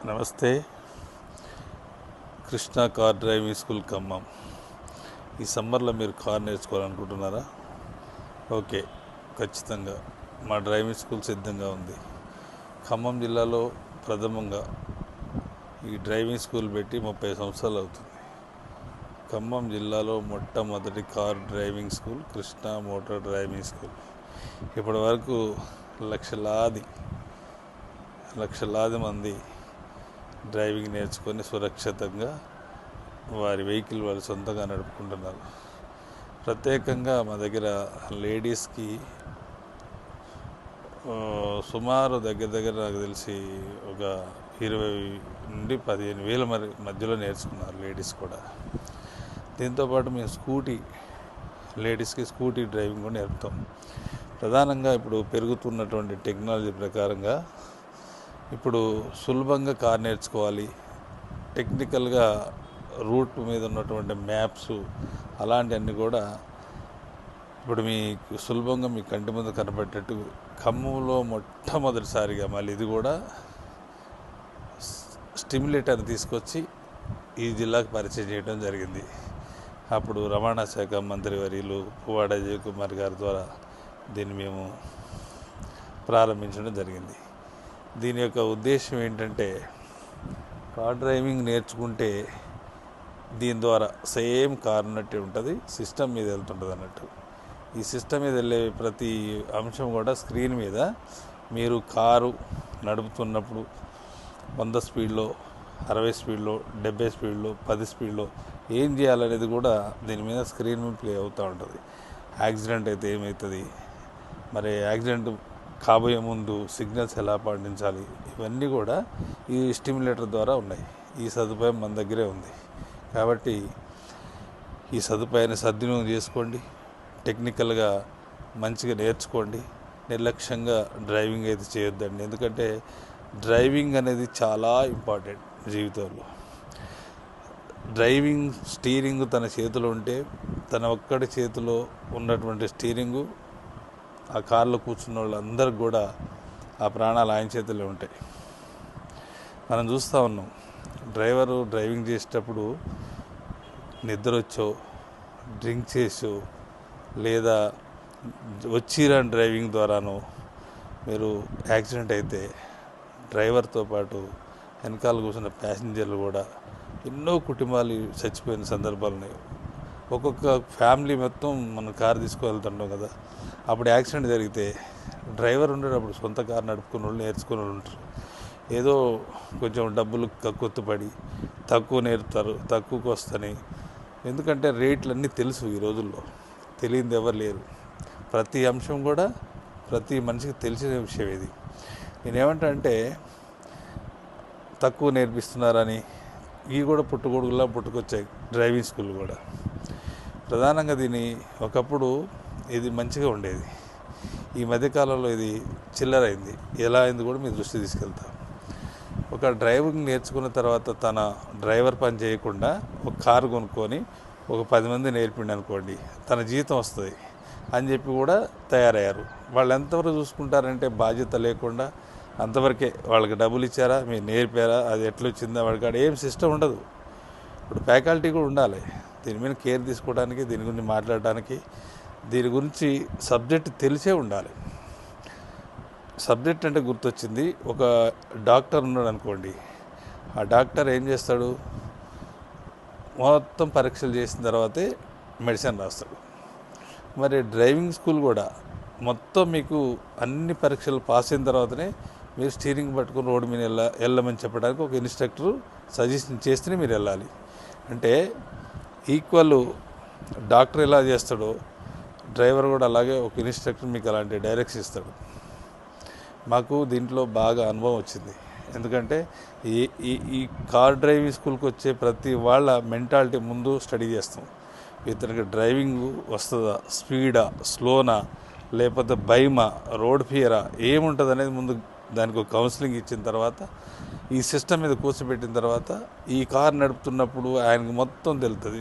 నమస్తే. Krishna car driving school Khammam. ఈ సమ్మర్లో మీరు కార్ నేర్చుకోవాలనుకుంటున్నారా? ఓకే, ఖచ్చితంగా మా డ్రైవింగ్ స్కూల్ సిద్ధంగా ఉంది. ఖమ్మం జిల్లాలో ప్రథమంగా ఈ డ్రైవింగ్ స్కూల్ పెట్టి 30 సంవత్సరాలు అవుతుంది. ఖమ్మం జిల్లాలో మొట్టమొదటి car driving school Krishna motor driving school. ఇప్పటి వరకు లక్షలాది మంది డ్రైవింగ్ నేర్చుకొని సురక్షితంగా వారి వెహికల్ వాళ్ళు సొంతంగా నడుపుకుంటున్నారు. ప్రత్యేకంగా మా దగ్గర లేడీస్కి సుమారు దగ్గర నాకు తెలిసి ఒక 20 నుండి 15,000 మధ్యలో నేర్చుకున్నారు లేడీస్ కూడా. దీంతోపాటు మేము లేడీస్కి స్కూటీ డ్రైవింగ్ కూడా నేర్పుతాం. ప్రధానంగా ఇప్పుడు పెరుగుతున్నటువంటి టెక్నాలజీ ప్రకారంగా ఇప్పుడు సులభంగా కార్ నేర్చుకోవాలి, టెక్నికల్గా రూట్ మీద ఉన్నటువంటి మ్యాప్స్ అలాంటివన్నీ కూడా ఇప్పుడు మీకు సులభంగా మీ కంటి ముందు కనబడేటట్టు ఖమ్మంలో మొట్టమొదటిసారిగా మళ్ళీ ఇది కూడా స్టిమ్యులేటర్ తీసుకొచ్చి ఈ జిల్లాకు పరిచయం చేయడం జరిగింది. అప్పుడు రవాణా శాఖ మంత్రి వర్యులు పువ్వాడ అజయ్ కుమార్ గారి ద్వారా దీన్ని మేము ప్రారంభించడం జరిగింది. దీని యొక్క ఉద్దేశం ఏంటంటే, కార్ డ్రైవింగ్ నేర్చుకుంటే దీని ద్వారా సేమ్ కార్ ఉన్నట్టే ఉంటుంది, సిస్టమ్ మీద వెళ్తుంటుంది అన్నట్టు. ఈ సిస్టమ్ మీద వెళ్ళే ప్రతి అంశం కూడా స్క్రీన్ మీద మీరు కారు నడుపుతున్నప్పుడు 100 స్పీడ్లో, 60 స్పీడ్లో, 70 స్పీడ్లో, 10 స్పీడ్లో ఏం చేయాలనేది కూడా దీని మీద స్క్రీన్ మీద ప్లే అవుతూ ఉంటుంది. యాక్సిడెంట్ అయితే ఏమవుతుంది, మరి యాక్సిడెంట్ కాబోయే ముందు సిగ్నల్స్ ఎలా పాటించాలి, ఇవన్నీ కూడా ఈ స్టిమ్యులేటర్ ద్వారా ఉన్నాయి. ఈ సదుపాయం మన దగ్గరే ఉంది కాబట్టి ఈ సదుపాయాన్ని సద్వినియోగం చేసుకోండి. టెక్నికల్గా మంచిగా నేర్చుకోండి. నిర్లక్ష్యంగా డ్రైవింగ్ అయితే చేయొద్దండి. ఎందుకంటే డ్రైవింగ్ అనేది చాలా ఇంపార్టెంట్ జీవితంలో. డ్రైవింగ్ స్టీరింగ్ తన చేతిలో ఉంటే, తన ఒక్కడి చేతిలో ఉన్నటువంటి స్టీరింగు ఆ కార్లో కూర్చున్న వాళ్ళందరికీ కూడా ఆ ప్రాణాలు ఆయన చేతుల్లో ఉంటాయి. మనం చూస్తూ ఉన్నాం, డ్రైవింగ్ చేసేటప్పుడు నిద్ర వచ్చో, డ్రింక్ చేసో, లేదా వచ్చిరాని డ్రైవింగ్ ద్వారానో మీరు యాక్సిడెంట్ అయితే డ్రైవర్తో పాటు వెనకాల కూర్చున్న ప్యాసింజర్లు కూడా ఎన్నో కుటుంబాలు చచ్చిపోయిన సందర్భాలు ఉన్నాయి. ఒక్కొక్క ఫ్యామిలీ మొత్తం మనం కారు తీసుకువెళ్తుంటాం కదా, అప్పుడు యాక్సిడెంట్ జరిగితే డ్రైవర్ ఉండేటప్పుడు సొంత కారు నడుపుకున్న వాళ్ళు నేర్చుకున్న వాళ్ళు ఉంటారు. ఏదో కొంచెం డబ్బులు కక్కుర్తిపడి తక్కువ నేర్పుతారు, తక్కువకి వస్తాయి. ఎందుకంటే రేట్లన్నీ తెలుసు, ఈ రోజుల్లో తెలియనిది ఎవరు లేరు. ప్రతి అంశం కూడా ప్రతి మనిషికి తెలిసిన విషయం ఇది. నేనేమంటా అంటే, తక్కువ నేర్పిస్తున్నారని ఇవి కూడా పుట్టుకొచ్చాయి డ్రైవింగ్ స్కూల్ కూడా. ప్రధానంగా ఒకప్పుడు ఇది మంచిగా ఉండేది, ఈ మధ్యకాలంలో ఇది చిల్లరైంది. ఎలా అయింది కూడా మీ దృష్టి తీసుకెళ్తా. ఒక డ్రైవింగ్ నేర్చుకున్న తర్వాత తన డ్రైవర్ పని చేయకుండా ఒక కారు కొనుక్కొని ఒక 10 మంది నేర్పిండి అనుకోండి, తన జీతం వస్తుంది అని చెప్పి కూడా తయారయ్యారు. వాళ్ళు ఎంతవరకు చూసుకుంటారంటే బాధ్యత లేకుండా అంతవరకే. వాళ్ళకి డబ్బులు ఇచ్చారా, మీరు నేర్పారా, అది ఎట్లా వచ్చిందా, వాడికి ఆడ ఏం సిస్టమ్ ఉండదు. ఇప్పుడు ఫ్యాకల్టీ కూడా ఉండాలి దీని మీద కేర్ తీసుకోవడానికి, దీని గురించి మాట్లాడడానికి. దీని గురించి సబ్జెక్ట్ తెలిసే ఉండాలి. సబ్జెక్ట్ అంటే గుర్తొచ్చింది, ఒక డాక్టర్ ఉన్నాడు అనుకోండి, ఆ డాక్టర్ ఏం చేస్తాడు, మొత్తం పరీక్షలు చేసిన తర్వాతే మెడిసిన్ రాస్తాడు. మరి డ్రైవింగ్ స్కూల్ కూడా మొత్తం మీకు అన్ని పరీక్షలు పాస్ అయిన తర్వాతనే మీరు స్టీరింగ్ పట్టుకుని రోడ్డు మీద వెళ్ళమని చెప్పడానికి ఒక ఇన్స్ట్రక్టరు సజెషన్ చేస్తేనే మీరు వెళ్ళాలి. అంటే ఈక్వల్ డాక్టర్ ఎలా చేస్తాడో డ్రైవర్ కూడా అలాగే ఒక ఇన్స్ట్రక్టర్ మీకు అలాంటి డైరెక్షన్ ఇస్తాడు. మాకు దీంట్లో బాగా అనుభవం వచ్చింది. ఎందుకంటే ఈ కార్ డ్రైవింగ్ స్కూల్కి వచ్చే ప్రతి వాళ్ళ మెంటాలిటీ ముందు స్టడీ చేస్తాం. ఇతనికి డ్రైవింగ్ వస్తుందా, స్పీడా, స్లోనా, లేకపోతే భయమా, రోడ్ ఫియరా, ఏముంటుంది అనేది ముందు దానికి ఒక కౌన్సిలింగ్ ఇచ్చిన తర్వాత, ఈ సిస్టమ్ మీద కూర్చోబెట్టిన తర్వాత ఈ కార్ నడుపుతున్నప్పుడు ఆయనకు మొత్తం తెలుస్తుంది.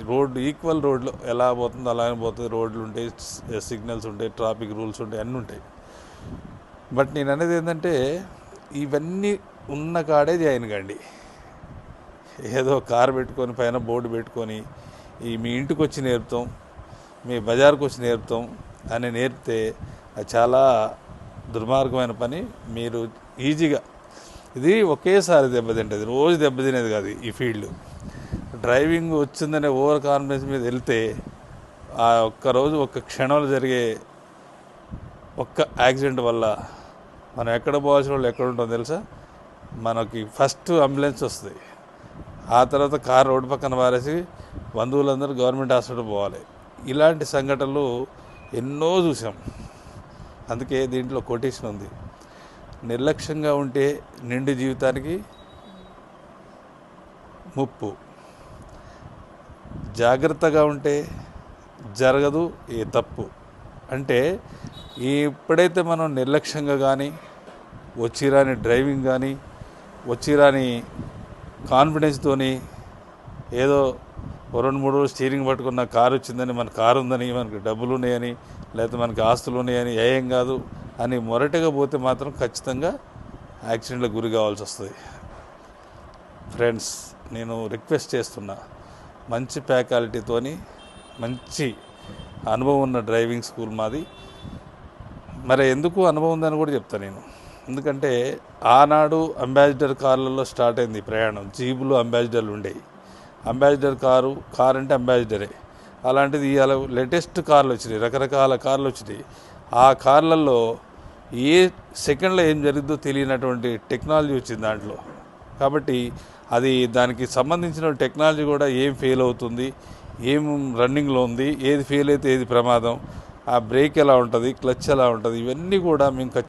ఈక్వల్ రోడ్లో ఎలా పోతుందో అలాగే పోతుంది. రోడ్లు ఉంటాయి, సిగ్నల్స్ ఉంటాయి, ట్రాఫిక్ రూల్స్ ఉంటాయి, అన్నీ ఉంటాయి. బట్ నేను అనేది ఏంటంటే, ఇవన్నీ ఉన్న కాడే జాయిన్ కండి. ఏదో కారు పెట్టుకొని పైన బోర్డు పెట్టుకొని మీ ఇంటికి వచ్చి నేర్పుతాం, మీ బజార్కి వచ్చి నేర్పుతాం అని నేర్పితే అది చాలా దుర్మార్గమైన పని. మీరు ఈజీగా ఇది ఒకేసారి దెబ్బతింటుంది, రోజు దెబ్బతినేది కాదు ఈ ఫీల్డ్. డ్రైవింగ్ వచ్చిందనే ఓవర్ కాన్ఫిడెన్స్ మీద వెళ్తే ఆ ఒక్కరోజు ఒక్క క్షణంలో జరిగే ఒక్క యాక్సిడెంట్ వల్ల మనం ఎక్కడ పోవాల్సిన వాళ్ళు ఎక్కడ ఉంటుందో తెలుసా? మనకి ఫస్ట్ అంబులెన్స్ వస్తుంది, ఆ తర్వాత కారు రోడ్డు పక్కన పారేసి బంధువులందరూ గవర్నమెంట్ హాస్పిటల్ పోవాలి. ఇలాంటి సంఘటనలు ఎన్నో చూసాం. అందుకే దీంట్లో కొటేషన్ ఉంది, నిర్లక్ష్యంగా ఉంటే నిండు జీవితానికి ముప్పు, జాగ్రత్తగా ఉంటే జరగదు ఏ తప్పు. అంటే ఎప్పుడైతే మనం నిర్లక్ష్యంగా కానీ, వచ్చిరాని డ్రైవింగ్ కానీ, వచ్చిరాని కాన్ఫిడెన్స్తోని ఏదో 2-3 రోజులు స్టీరింగ్ పట్టుకున్న కారు వచ్చిందని, మన కారు ఉందని, మనకి డబ్బులు ఉన్నాయని, లేకపోతే మనకి ఆస్తులు ఉన్నాయని, ఏం కాదు అని మొరటగా పోతే మాత్రం ఖచ్చితంగా యాక్సిడెంట్లకు గురి కావాల్సి వస్తుంది. ఫ్రెండ్స్, నేను రిక్వెస్ట్ చేస్తున్నా, మంచి ఫ్యాకల్టీతోని మంచి అనుభవం ఉన్న డ్రైవింగ్ స్కూల్ మాది. మరి ఎందుకు అనుభవం ఉందని కూడా చెప్తాను నేను. ఎందుకంటే ఆనాడు అంబాసిడర్ కార్లలో స్టార్ట్ అయింది ప్రయాణం. జీబులు అంబాసిడర్లు ఉండేవి. అంబాసిడర్ కారు అంటే అంబాసిడరే. అలాంటిది ఇవాళ లేటెస్ట్ కార్లు వచ్చినాయి, రకరకాల కార్లు వచ్చినాయి. ఆ కార్లలో ఏ సెకండ్లో ఏం జరుగుతుందో తెలియనటువంటి టెక్నాలజీ వచ్చింది దాంట్లో. కాబట్టి అది దానికి సంబంధించిన టెక్నాలజీ కూడా ఏం ఫెయిల్ అవుతుంది, ఏం రన్నింగ్లో ఉంది, ఏది ఫెయిల్ అయితే ఏది ప్రమాదం, ఆ బ్రేక్ ఎలా ఉంటుంది, క్లచ్ ఎలా ఉంటుంది, ఇవన్నీ కూడా మేము